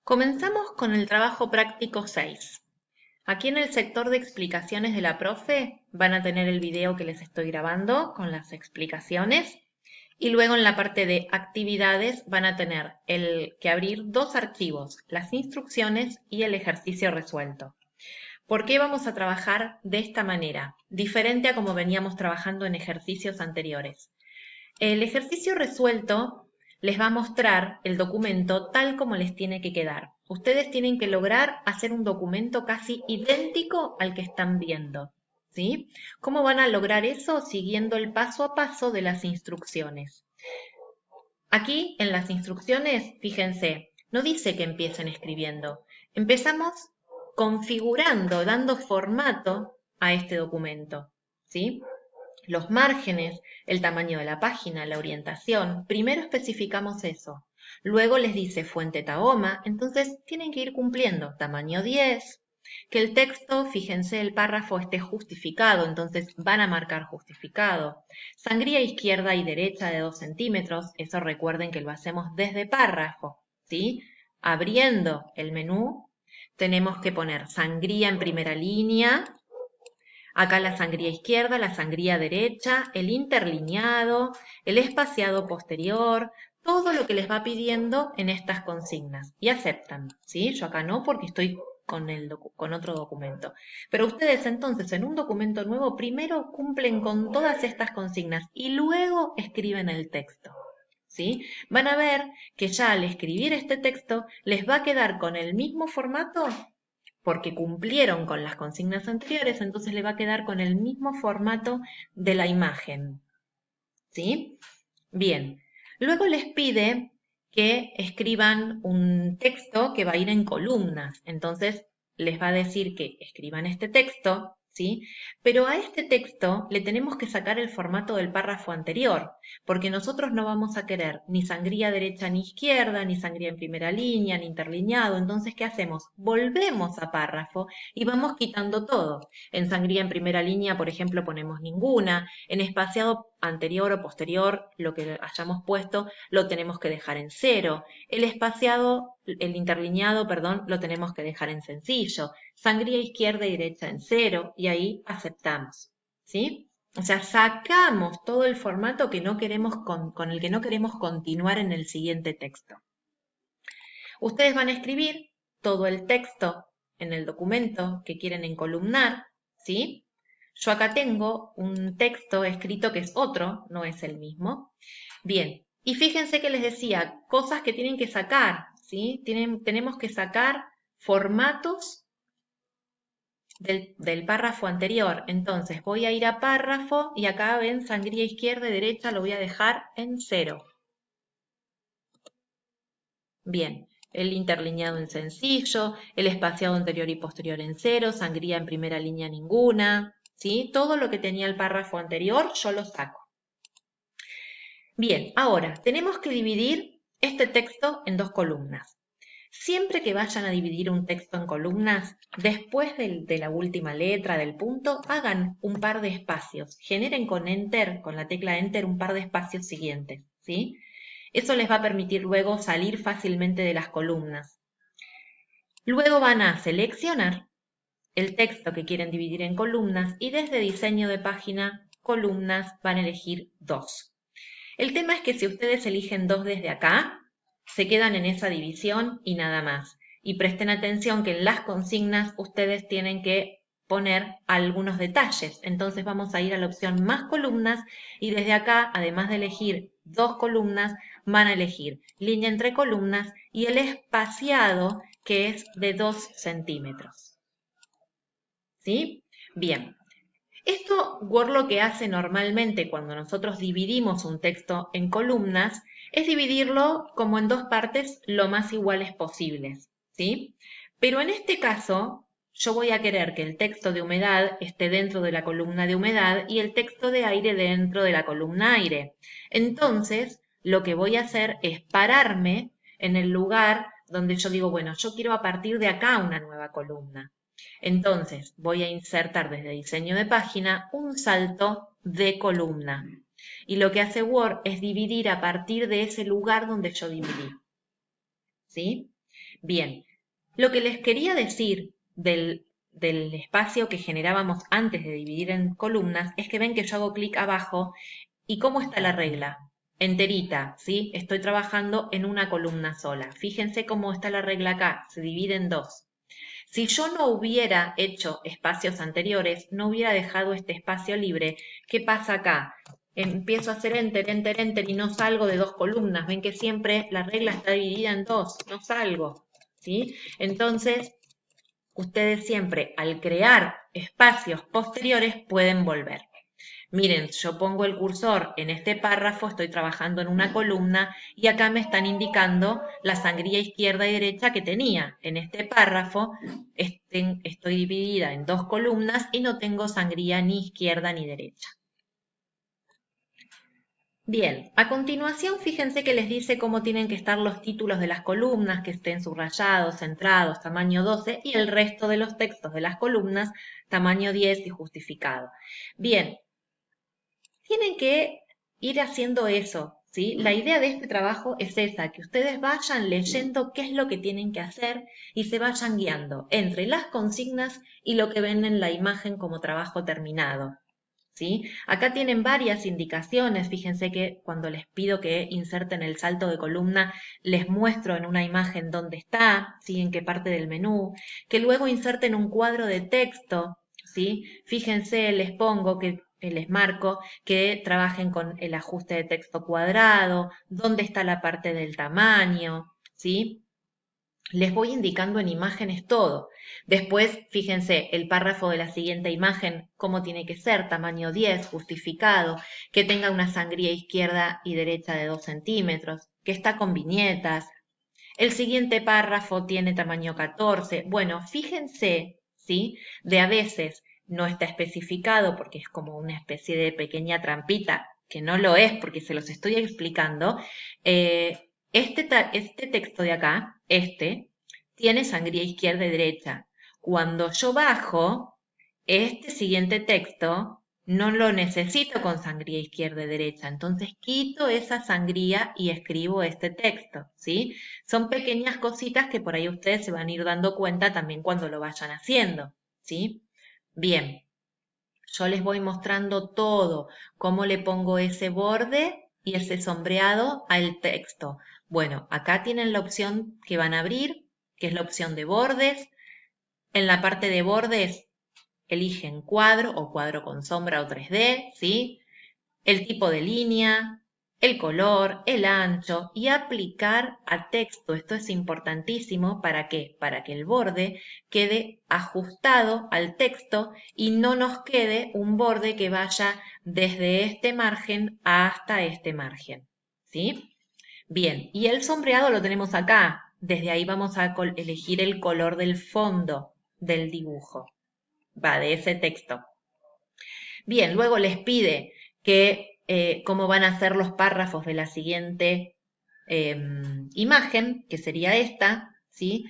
Comenzamos con el trabajo práctico 6. Aquí en el sector de explicaciones de la profe van a tener el video que les estoy grabando con las explicaciones y luego en la parte de actividades van a tener que abrir dos archivos, las instrucciones y el ejercicio resuelto. ¿Por qué vamos a trabajar de esta manera? Diferente a como veníamos trabajando en ejercicios anteriores. El ejercicio resuelto les va a mostrar el documento tal como les tiene que quedar. Ustedes tienen que lograr hacer un documento casi idéntico al que están viendo, ¿sí? ¿Cómo van a lograr eso? Siguiendo el paso a paso de las instrucciones. Aquí en las instrucciones, fíjense, no dice que empiecen escribiendo. Empezamos configurando, dando formato a este documento, ¿sí? Los márgenes, el tamaño de la página, la orientación. Primero especificamos eso. Luego les dice fuente Tahoma, entonces tienen que ir cumpliendo tamaño 10, que el texto, fíjense, el párrafo esté justificado, entonces van a marcar justificado. Sangría izquierda y derecha de 2 centímetros, eso recuerden que lo hacemos desde párrafo, ¿sí? Abriendo el menú, tenemos que poner sangría en primera línea, acá la sangría izquierda, la sangría derecha, el interlineado, el espaciado posterior, todo lo que les va pidiendo en estas consignas. Y aceptan, ¿sí? Yo acá no porque estoy con otro documento. Pero ustedes entonces en un documento nuevo primero cumplen con todas estas consignas y luego escriben el texto. ¿Sí? Van a ver que ya al escribir este texto les va a quedar con el mismo formato porque cumplieron con las consignas anteriores, entonces le va a quedar con el mismo formato de la imagen. ¿Sí? Bien. Luego les pide que escriban un texto que va a ir en columnas. Entonces les va a decir que escriban este texto, ¿sí? Pero a este texto le tenemos que sacar el formato del párrafo anterior, porque nosotros no vamos a querer ni sangría derecha ni izquierda, ni sangría en primera línea, ni interlineado. Entonces, ¿qué hacemos? Volvemos a párrafo y vamos quitando todo. En sangría en primera línea, por ejemplo, ponemos ninguna. En espaciado anterior o posterior, lo que hayamos puesto, lo tenemos que dejar en 0. El interlineado, perdón, lo tenemos que dejar en sencillo. Sangría izquierda y derecha en 0 y ahí aceptamos, ¿sí? O sea, sacamos todo el formato que no queremos con el que no queremos continuar en el siguiente texto. Ustedes van a escribir todo el texto en el documento que quieren encolumnar, ¿sí? Yo acá tengo un texto escrito que es otro, no es el mismo. Bien, y fíjense que les decía cosas que tienen que sacar, ¿sí? Tenemos que sacar formatos del párrafo anterior. Entonces voy a ir a párrafo y acá ven sangría izquierda y derecha, lo voy a dejar en 0. Bien, el interlineado en sencillo, el espaciado anterior y posterior en 0, sangría en primera línea ninguna, ¿sí? Todo lo que tenía el párrafo anterior yo lo saco. Bien, ahora tenemos que dividir este texto en dos columnas. Siempre que vayan a dividir un texto en columnas, después de la última letra del punto, hagan un par de espacios. Generen con Enter, con la tecla Enter, un par de espacios siguientes, ¿sí? Eso les va a permitir luego salir fácilmente de las columnas. Luego van a seleccionar el texto que quieren dividir en columnas y desde diseño de página, columnas, van a elegir 2. El tema es que si ustedes eligen 2 desde acá, se quedan en esa división y nada más. Y presten atención que en las consignas ustedes tienen que poner algunos detalles. Entonces vamos a ir a la opción más columnas y desde acá, además de elegir 2 columnas, van a elegir línea entre columnas y el espaciado que es de 2 centímetros. ¿Sí? Bien. Esto Word lo que hace normalmente cuando nosotros dividimos un texto en columnas es dividirlo como en dos partes lo más iguales posibles, ¿sí? Pero en este caso yo voy a querer que el texto de humedad esté dentro de la columna de humedad y el texto de aire dentro de la columna aire. Entonces, lo que voy a hacer es pararme en el lugar donde yo digo, bueno, yo quiero a partir de acá una nueva columna. Entonces voy a insertar desde diseño de página un salto de columna. Y lo que hace Word es dividir a partir de ese lugar donde yo dividí. ¿Sí? Bien, lo que les quería decir del espacio que generábamos antes de dividir en columnas es que ven que yo hago clic abajo y ¿cómo está la regla? Enterita, ¿sí? Estoy trabajando en una columna sola. Fíjense cómo está la regla acá, se divide en dos. Si yo no hubiera hecho espacios anteriores, no hubiera dejado este espacio libre, ¿qué pasa acá? Empiezo a hacer enter, enter, enter y no salgo de dos columnas. Ven que siempre la regla está dividida en dos, no salgo, ¿sí? Entonces, ustedes siempre al crear espacios posteriores pueden volver. Miren, yo pongo el cursor en este párrafo, estoy trabajando en una columna y acá me están indicando la sangría izquierda y derecha que tenía. En este párrafo estoy dividida en dos columnas y no tengo sangría ni izquierda ni derecha. Bien, a continuación fíjense que les dice cómo tienen que estar los títulos de las columnas, que estén subrayados, centrados, tamaño 12 y el resto de los textos de las columnas, tamaño 10 y justificado. Bien, tienen que ir haciendo eso, ¿sí? La idea de este trabajo es esa, que ustedes vayan leyendo qué es lo que tienen que hacer y se vayan guiando entre las consignas y lo que ven en la imagen como trabajo terminado. ¿Sí? Acá tienen varias indicaciones, fíjense que cuando les pido que inserten el salto de columna, les muestro en una imagen dónde está, ¿sí? En qué parte del menú, que luego inserten un cuadro de texto, ¿sí? Fíjense, les pongo que les marco que trabajen con el ajuste de texto cuadrado, dónde está la parte del tamaño, ¿sí? Les voy indicando en imágenes todo. Después, fíjense, el párrafo de la siguiente imagen, cómo tiene que ser, tamaño 10, justificado, que tenga una sangría izquierda y derecha de 2 centímetros, que está con viñetas. El siguiente párrafo tiene tamaño 14. Bueno, fíjense, ¿sí? De a veces no está especificado porque es como una especie de pequeña trampita, que no lo es porque se los estoy explicando. Este texto de acá, tiene sangría izquierda y derecha. Cuando yo bajo, este siguiente texto no lo necesito con sangría izquierda y derecha. Entonces quito esa sangría y escribo este texto, ¿sí? Son pequeñas cositas que por ahí ustedes se van a ir dando cuenta también cuando lo vayan haciendo, ¿sí? Bien, yo les voy mostrando todo, cómo le pongo ese borde y ese sombreado al texto. Bueno, acá tienen la opción que van a abrir, que es la opción de bordes. En la parte de bordes eligen cuadro o cuadro con sombra o 3D, ¿sí? El tipo de línea, el color, el ancho y aplicar a texto. Esto es importantísimo. ¿Para qué? Para que el borde quede ajustado al texto y no nos quede un borde que vaya desde este margen hasta este margen, ¿sí? Bien, y el sombreado lo tenemos acá. Desde ahí vamos a elegir el color del fondo del dibujo, va, de ese texto. Bien, luego les pide que cómo van a ser los párrafos de la siguiente imagen, que sería esta, ¿sí?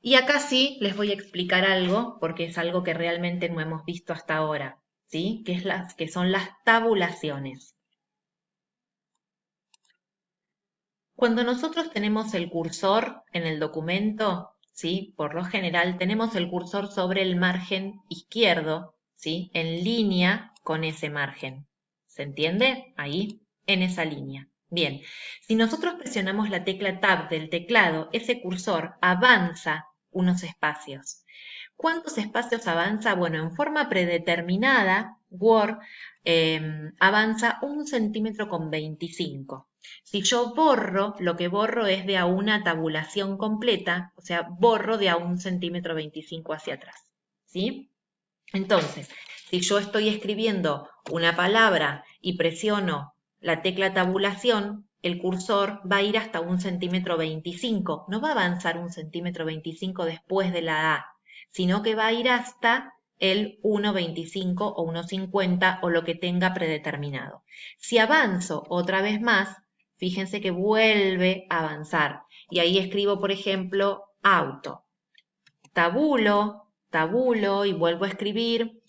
Y acá sí les voy a explicar algo, porque es algo que realmente no hemos visto hasta ahora, ¿sí? Que son las tabulaciones. Cuando nosotros tenemos el cursor en el documento, ¿sí? Por lo general tenemos el cursor sobre el margen izquierdo, ¿sí? En línea con ese margen. ¿Se entiende? Ahí, en esa línea. Bien, si nosotros presionamos la tecla Tab del teclado, ese cursor avanza unos espacios. ¿Cuántos espacios avanza? Bueno, en forma predeterminada, Word avanza 1,25 centímetros. Si yo borro, lo que borro es de a una tabulación completa, o sea, borro de a 1,25 centímetros hacia atrás, ¿sí? Entonces, si yo estoy escribiendo una palabra y presiono la tecla tabulación, el cursor va a ir hasta 1,25 centímetros, no va a avanzar 1,25 centímetros después de la A, sino que va a ir hasta el 1,25 o 1,50 o lo que tenga predeterminado. Si avanzo otra vez más, fíjense que vuelve a avanzar. Y ahí escribo, por ejemplo, auto. Tabulo y vuelvo a escribir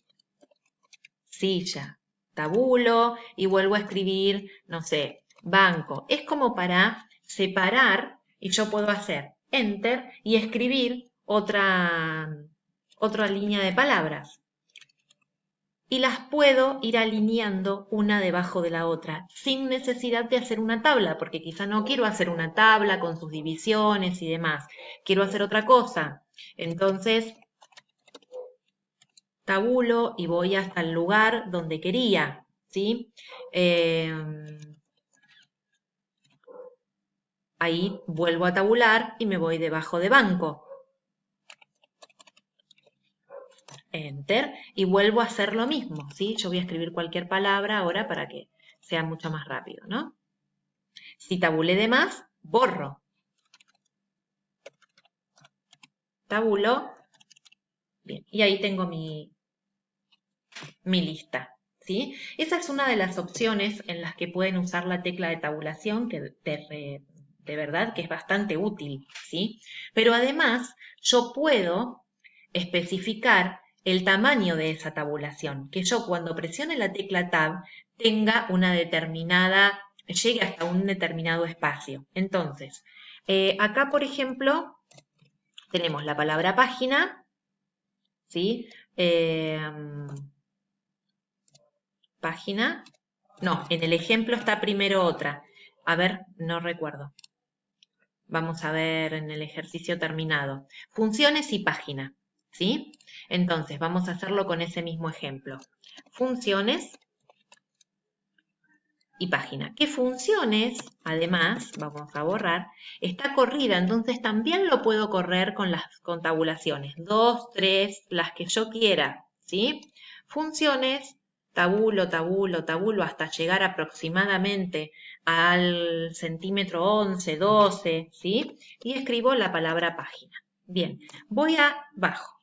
silla. Tabulo y vuelvo a escribir, no sé, banco. Es como para separar Y yo puedo hacer Enter y escribir otra línea de palabras. Y las puedo ir alineando una debajo de la otra, sin necesidad de hacer una tabla, porque quizá no quiero hacer una tabla con sus divisiones y demás. Quiero hacer otra cosa. Entonces, tabulo y voy hasta el lugar donde quería, ¿sí? Ahí vuelvo a tabular y me voy debajo de banco. Enter, y vuelvo a hacer lo mismo, ¿sí? Yo voy a escribir cualquier palabra ahora para que sea mucho más rápido, ¿no? Si tabulé de más, borro. Tabulo. Bien, y ahí tengo mi lista, ¿sí? Esa es una de las opciones en las que pueden usar la tecla de tabulación, que de verdad que es bastante útil, ¿sí? Pero además, yo puedo especificar el tamaño de esa tabulación, que yo cuando presione la tecla Tab tenga una determinada, llegue hasta un determinado espacio. Entonces, acá, por ejemplo, tenemos la palabra página, ¿sí? Página. No, en el ejemplo está primero otra. A ver, no recuerdo. Vamos a ver en el ejercicio terminado. Funciones y página, ¿sí? Entonces, vamos a hacerlo con ese mismo ejemplo. Funciones y página. ¿Qué funciones? Además, vamos a borrar, está corrida, entonces también lo puedo correr con tabulaciones. 2, 3, las que yo quiera, ¿sí? Funciones, tabulo, tabulo, tabulo, hasta llegar aproximadamente al centímetro 11, 12, ¿sí? Y escribo la palabra página. Bien, voy abajo.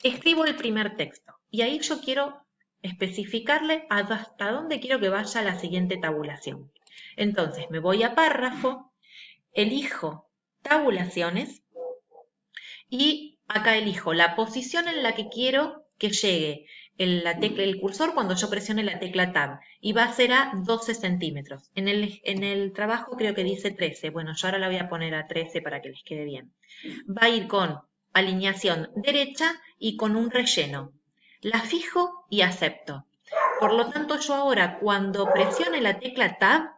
Escribo el primer texto y ahí yo quiero especificarle hasta dónde quiero que vaya la siguiente tabulación. Entonces me voy a párrafo, elijo tabulaciones y acá elijo la posición en la que quiero que llegue el cursor cuando yo presione la tecla Tab y va a ser a 12 centímetros. En el trabajo creo que dice 13. Bueno, yo ahora la voy a poner a 13 para que les quede bien. Va a ir con alineación derecha y con un relleno. La fijo y acepto. Por lo tanto, yo ahora cuando presione la tecla Tab,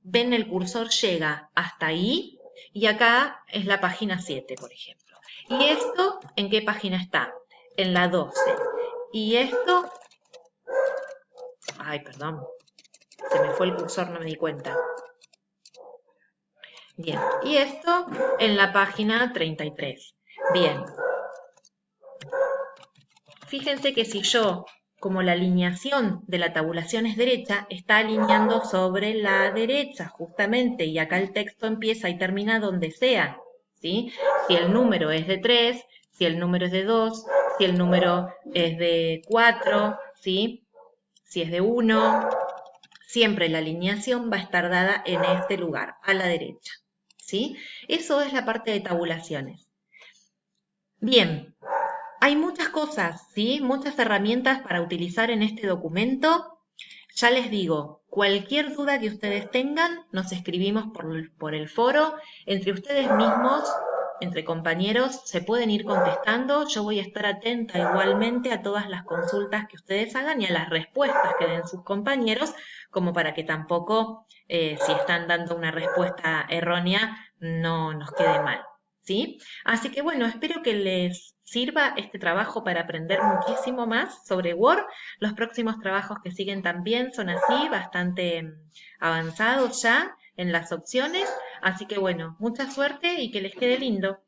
ven el cursor llega hasta ahí y acá es la página 7, por ejemplo. ¿Y esto en qué página está? En la 12. Y esto... Ay, perdón. Se me fue el cursor, no me di cuenta. Bien. Y esto en la página 33. Bien. Fíjense que si yo, como la alineación de la tabulación es derecha, está alineando sobre la derecha, justamente, y acá el texto empieza y termina donde sea, ¿sí? Si el número es de 3, si el número es de 2, si el número es de 4, ¿sí? Si es de 1, siempre la alineación va a estar dada en este lugar, a la derecha, ¿sí? Eso es la parte de tabulaciones. Bien. Hay muchas cosas, ¿sí? Muchas herramientas para utilizar en este documento. Ya les digo, cualquier duda que ustedes tengan, nos escribimos por el foro. Entre ustedes mismos, entre compañeros, se pueden ir contestando. Yo voy a estar atenta igualmente a todas las consultas que ustedes hagan y a las respuestas que den sus compañeros, como para que tampoco, si están dando una respuesta errónea, no nos quede mal, ¿sí? Así que bueno, espero que les sirva este trabajo para aprender muchísimo más sobre Word. Los próximos trabajos que siguen también son así, bastante avanzados ya en las opciones. Así que bueno, mucha suerte y que les quede lindo.